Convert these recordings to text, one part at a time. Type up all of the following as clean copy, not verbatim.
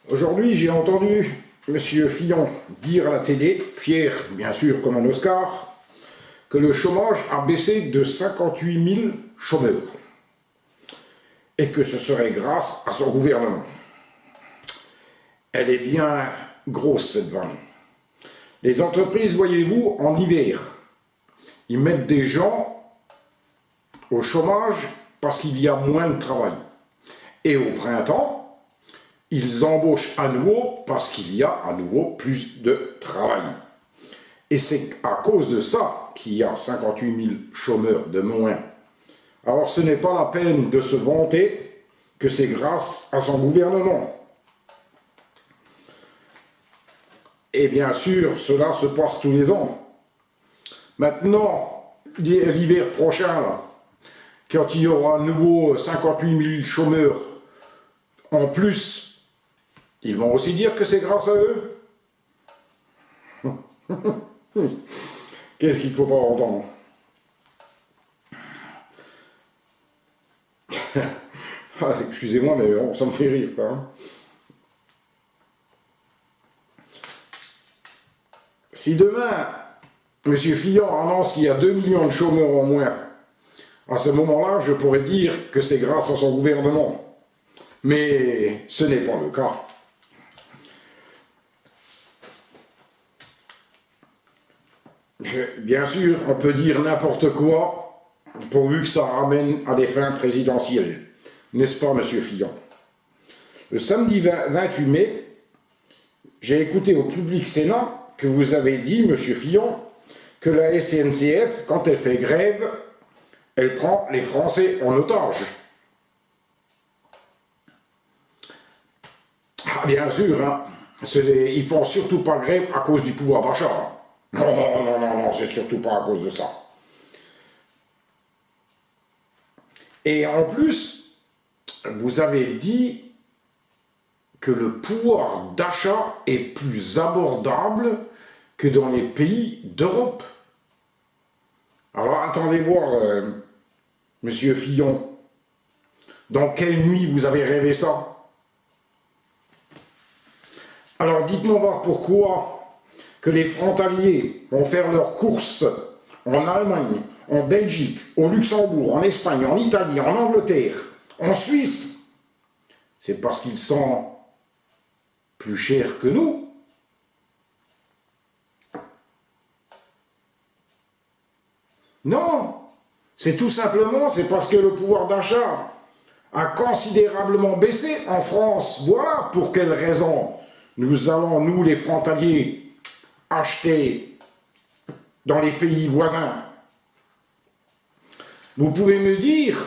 Aujourd'hui, j'ai entendu M. Fillon dire à la télé, fier bien sûr comme un Oscar, que le chômage a baissé de 58 000 chômeurs et que ce serait grâce à son gouvernement. Elle est bien grosse cette vanne. Les entreprises, voyez-vous, en hiver, ils mettent des gens au chômage parce qu'il y a moins de travail. Et au printemps, ils embauchent à nouveau parce qu'il y a à nouveau plus de travail. Et c'est à cause de ça qu'il y a 58 000 chômeurs de moins. Alors ce n'est pas la peine de se vanter que c'est grâce à son gouvernement. Et bien sûr, cela se passe tous les ans. Maintenant, l'hiver prochain, là, quand il y aura à nouveau 58 000 chômeurs en plus, ils vont aussi dire que c'est grâce à eux. Qu'est-ce qu'il ne faut pas entendre? Excusez-moi, mais bon, ça me fait rire, quoi. Si demain, M. Fillon annonce qu'il y a 2 millions de chômeurs en moins, à ce moment-là, je pourrais dire que c'est grâce à son gouvernement. Mais ce n'est pas le cas. Bien sûr, on peut dire n'importe quoi, pourvu que ça ramène à des fins présidentielles. N'est-ce pas, M. Fillon? Le samedi 28 mai, j'ai écouté au Public Sénat que vous avez dit, M. Fillon, que la SNCF, quand elle fait grève, elle prend les Français en otage. Ah, bien sûr, hein, ils font surtout pas grève à cause du pouvoir d'achat. Non, c'est surtout pas à cause de ça. Et en plus, vous avez dit que le pouvoir d'achat est plus abordable que dans les pays d'Europe. Alors attendez voir, Monsieur Fillon, dans quelle nuit vous avez rêvé ça? Alors dites-moi voir pourquoi que les frontaliers vont faire leurs courses en Allemagne, en Belgique, au Luxembourg, en Espagne, en Italie, en Angleterre, en Suisse. C'est parce qu'ils sont plus chers que nous. Non, c'est tout simplement, c'est parce que le pouvoir d'achat a considérablement baissé en France. Voilà pour quelle raison nous allons, nous les frontaliers, acheter dans les pays voisins. Vous pouvez me dire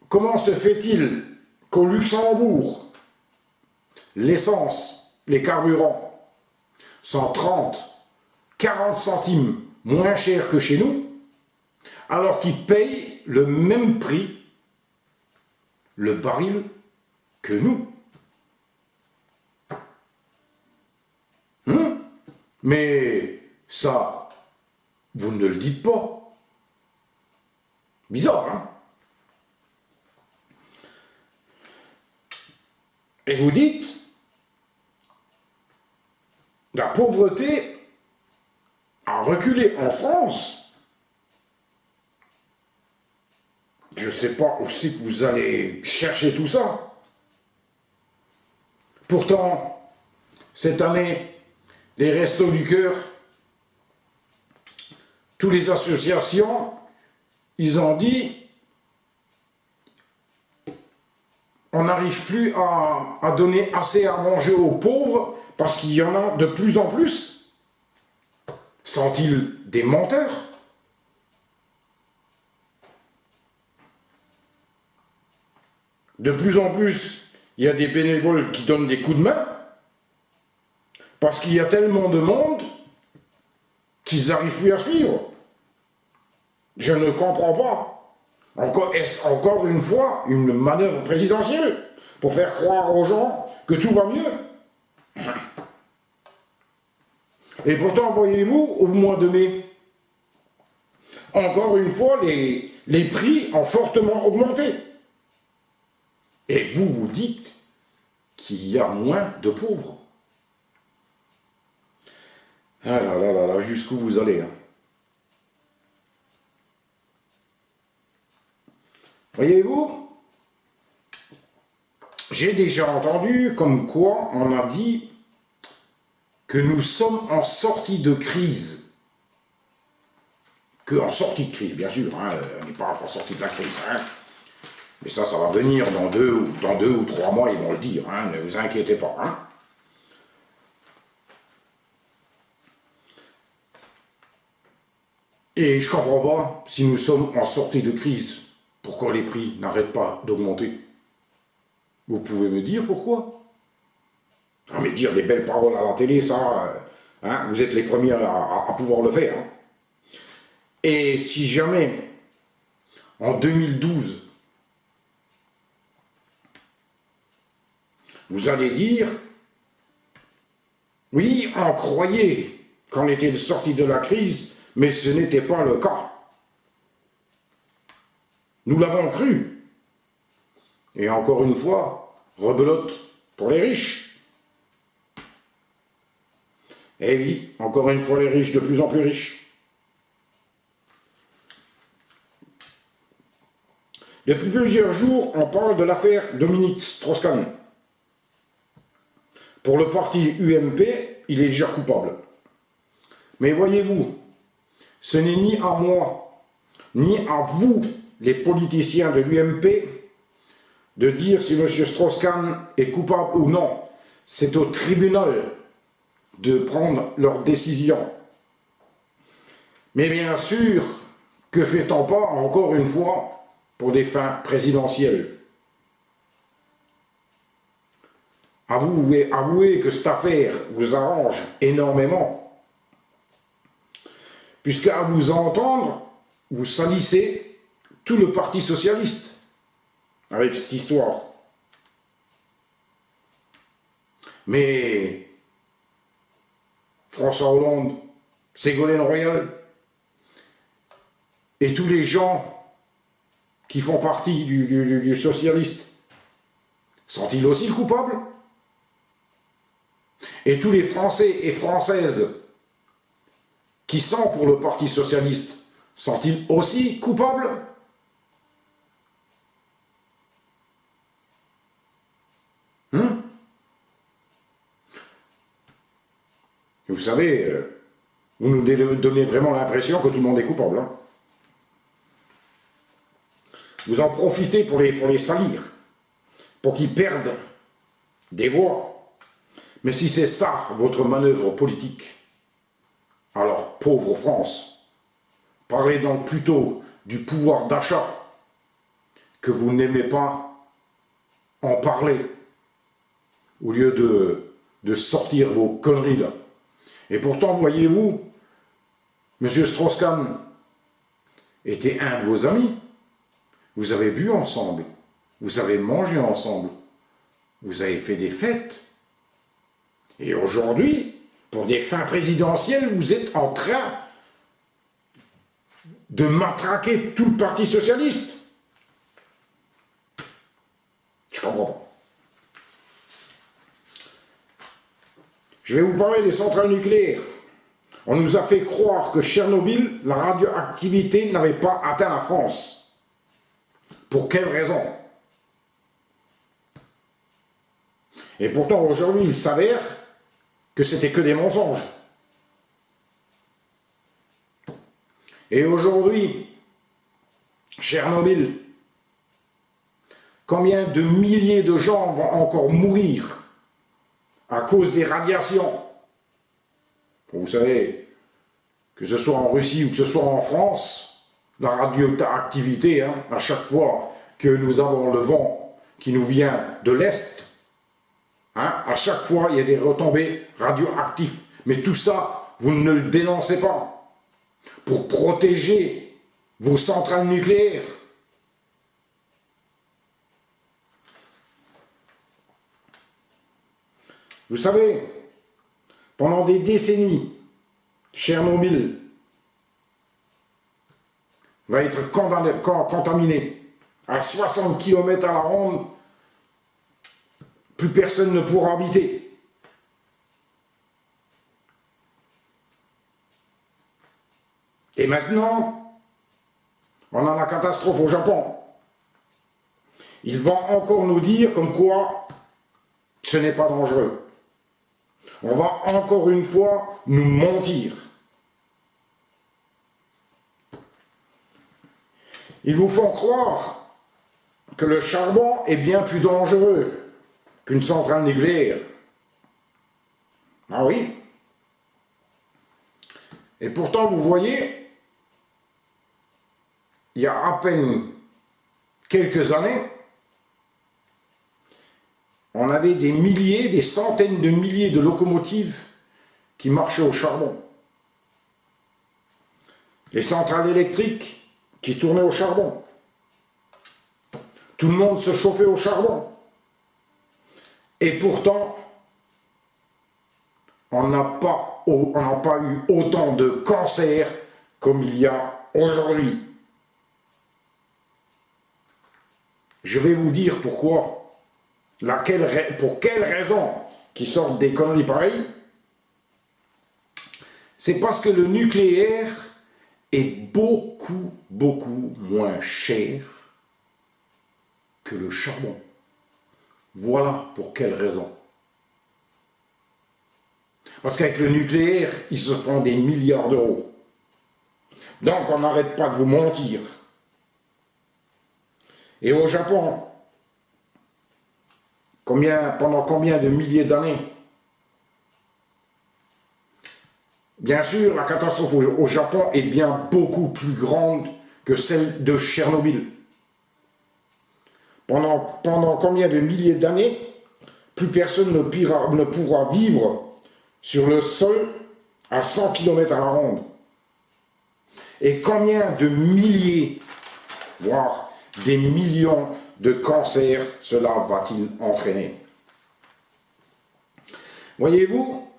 comment se fait-il qu'au Luxembourg, l'essence, les carburants, sont 30, 40 centimes moins cher que chez nous, alors qu'ils payent le même prix, le baril, que nous. Mais ça, vous ne le dites pas. Bizarre, hein? Et vous dites, la pauvreté a reculé en France. Je ne sais pas où c'est que vous allez chercher tout ça. Pourtant, cette année, les Restos du Cœur, toutes les associations, ils ont dit on n'arrive plus à donner assez à manger aux pauvres parce qu'il y en a de plus en plus. Sont-ils des menteurs? De plus en plus, il y a des bénévoles qui donnent des coups de main parce qu'il y a tellement de monde qu'ils n'arrivent plus à suivre. Je ne comprends pas. Est-ce encore une fois une manœuvre présidentielle pour faire croire aux gens que tout va mieux? Et pourtant, voyez-vous, au mois de mai, encore une fois, les prix ont fortement augmenté. Et vous vous dites qu'il y a moins de pauvres. Ah là là là là, jusqu'où vous allez, hein. Voyez-vous, j'ai déjà entendu comme quoi on a dit que nous sommes en sortie de crise. Que en sortie de crise, bien sûr, hein, on n'est pas encore sorti de la crise. Hein. Mais ça va venir dans deux ou 3 mois, ils vont le dire, hein, ne vous inquiétez pas. Hein. Et je ne comprends pas, si nous sommes en sortie de crise, pourquoi les prix n'arrêtent pas d'augmenter? Vous pouvez me dire pourquoi? Ah, mais dire des belles paroles à la télé, ça, hein, vous êtes les premiers à pouvoir le faire. Hein. Et si jamais, en 2012, vous allez dire, oui, on croyait qu'on était sorti de la crise, mais ce n'était pas le cas. Nous l'avons cru. Et encore une fois, rebelote pour les riches. Eh oui, encore une fois, les riches de plus en plus riches. Depuis plusieurs jours, on parle de l'affaire Dominique Strauss-Kahn. Pour le parti UMP, il est déjà coupable. Mais voyez-vous, ce n'est ni à moi, ni à vous, les politiciens de l'UMP, de dire si M. Strauss-Kahn est coupable ou non. C'est au tribunal de prendre leur décision. Mais bien sûr, que fait-on pas, encore une fois, pour des fins présidentielles? Avouez que cette affaire vous arrange énormément, puisqu'à vous entendre, vous salissez tout le Parti socialiste avec cette histoire. Mais François Hollande, Ségolène Royal et tous les gens qui font partie du socialiste, sont-ils aussi coupables? Et tous les Français et Françaises qui sont pour le Parti socialiste, sont-ils aussi coupables? Vous savez, vous nous donnez vraiment l'impression que tout le monde est coupable. Hein. Vous en profitez pour les salir, pour qu'ils perdent des voix. Mais si c'est ça, votre manœuvre politique, alors, pauvre France, parlez donc plutôt du pouvoir d'achat, que vous n'aimez pas en parler, au lieu de sortir vos conneries là. Et pourtant, voyez-vous, M. Strauss-Kahn était un de vos amis. Vous avez bu ensemble, vous avez mangé ensemble, vous avez fait des fêtes. Et aujourd'hui, pour des fins présidentielles, vous êtes en train de matraquer tout le Parti socialiste. Je comprends pas. Je vais vous parler des centrales nucléaires. On nous a fait croire que Tchernobyl, la radioactivité n'avait pas atteint la France. Pour quelle raison? Et pourtant, aujourd'hui, il s'avère que c'était que des mensonges. Et aujourd'hui, Tchernobyl, combien de milliers de gens vont encore mourir à cause des radiations? Vous savez, que ce soit en Russie ou que ce soit en France, la radioactivité, hein, à chaque fois que nous avons le vent qui nous vient de l'Est, hein, à chaque fois il y a des retombées radioactives. Mais tout ça, vous ne le dénoncez pas. Pour protéger vos centrales nucléaires. Vous savez, pendant des décennies, Tchernobyl va être contaminé à 60 km à la ronde plus personne ne pourra habiter. Et maintenant, on a la catastrophe au Japon. Ils vont encore nous dire comme quoi ce n'est pas dangereux. On va encore une fois nous mentir. Ils vous font croire que le charbon est bien plus dangereux qu'une centrale nucléaire. Ah oui? Et pourtant, vous voyez, il y a à peine quelques années, on avait des milliers, des centaines de milliers de locomotives qui marchaient au charbon. Les centrales électriques qui tournaient au charbon. Tout le monde se chauffait au charbon. Et pourtant, on n'a pas eu autant de cancers comme il y a aujourd'hui. Je vais vous dire pourquoi. Pour quelle raison qui sortent des conneries pareilles? C'est parce que le nucléaire est beaucoup moins cher que le charbon. Voilà pour quelle raison. Parce qu'avec le nucléaire, ils se font des milliards d'euros. Donc on n'arrête pas de vous mentir. Et au Japon, pendant combien de milliers d'années? Bien sûr, la catastrophe au Japon est bien beaucoup plus grande que celle de Tchernobyl. Pendant combien de milliers d'années, plus personne ne pourra vivre sur le sol à 100 km à la ronde. Et combien de milliers, voire des millions de cancers cela va-t-il entraîner? Voyez-vous,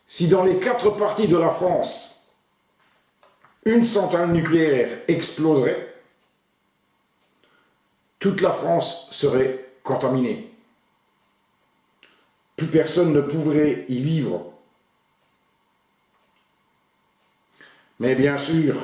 si dans les 4 parties de la France, une centrale nucléaire exploserait, toute la France serait contaminée. Plus personne ne pourrait y vivre. Mais bien sûr,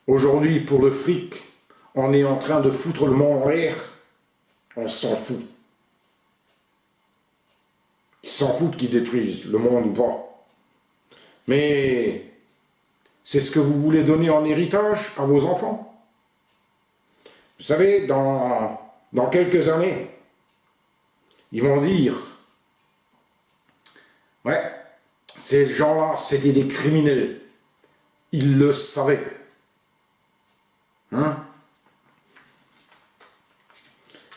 aujourd'hui, pour le fric, on est en train de foutre le monde en l'air. On s'en fout. Ils s'en foutent qu'ils détruisent le monde ou pas. Mais c'est ce que vous voulez donner en héritage à vos enfants. Vous savez, dans quelques années, ils vont dire « Ouais, ces gens-là, c'était des criminels. Ils le savaient. » Hein?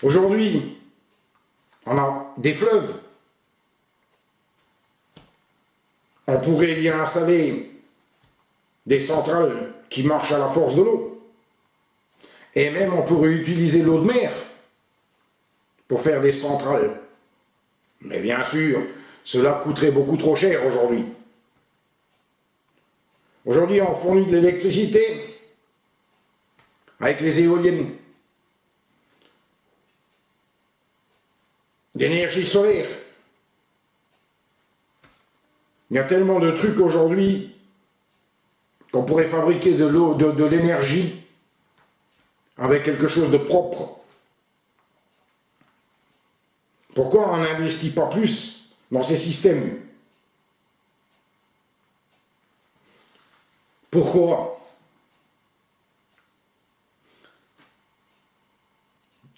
Aujourd'hui, on a des fleuves. On pourrait y installer des centrales qui marchent à la force de l'eau. Et même on pourrait utiliser l'eau de mer pour faire des centrales. Mais bien sûr, cela coûterait beaucoup trop cher aujourd'hui. Aujourd'hui, on fournit de l'électricité avec les éoliennes, d'énergie solaire. Il y a tellement de trucs aujourd'hui qu'on pourrait fabriquer de l'énergie avec quelque chose de propre. Pourquoi on n'investit pas plus dans ces systèmes? Pourquoi?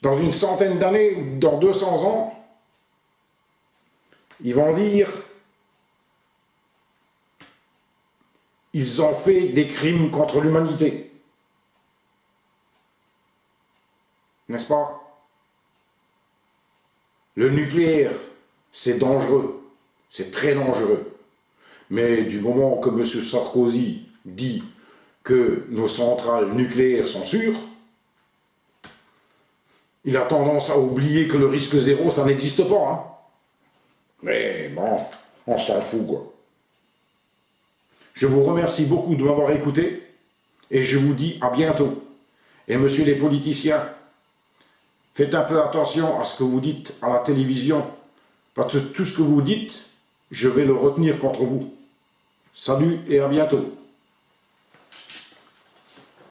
Dans une centaine d'années, ou dans 200 ans, ils vont dire ils ont fait des crimes contre l'humanité. N'est-ce pas? Le nucléaire, c'est dangereux, c'est très dangereux. Mais du moment que M. Sarkozy dit que nos centrales nucléaires sont sûres, il a tendance à oublier que le risque zéro, ça n'existe pas. Hein. Mais bon, on s'en fout, quoi. Je vous remercie beaucoup de m'avoir écouté et je vous dis à bientôt. Et monsieur les politiciens, Faites un peu attention à ce que vous dites à la télévision, parce que tout ce que vous dites, je vais le retenir contre vous. Salut et à bientôt.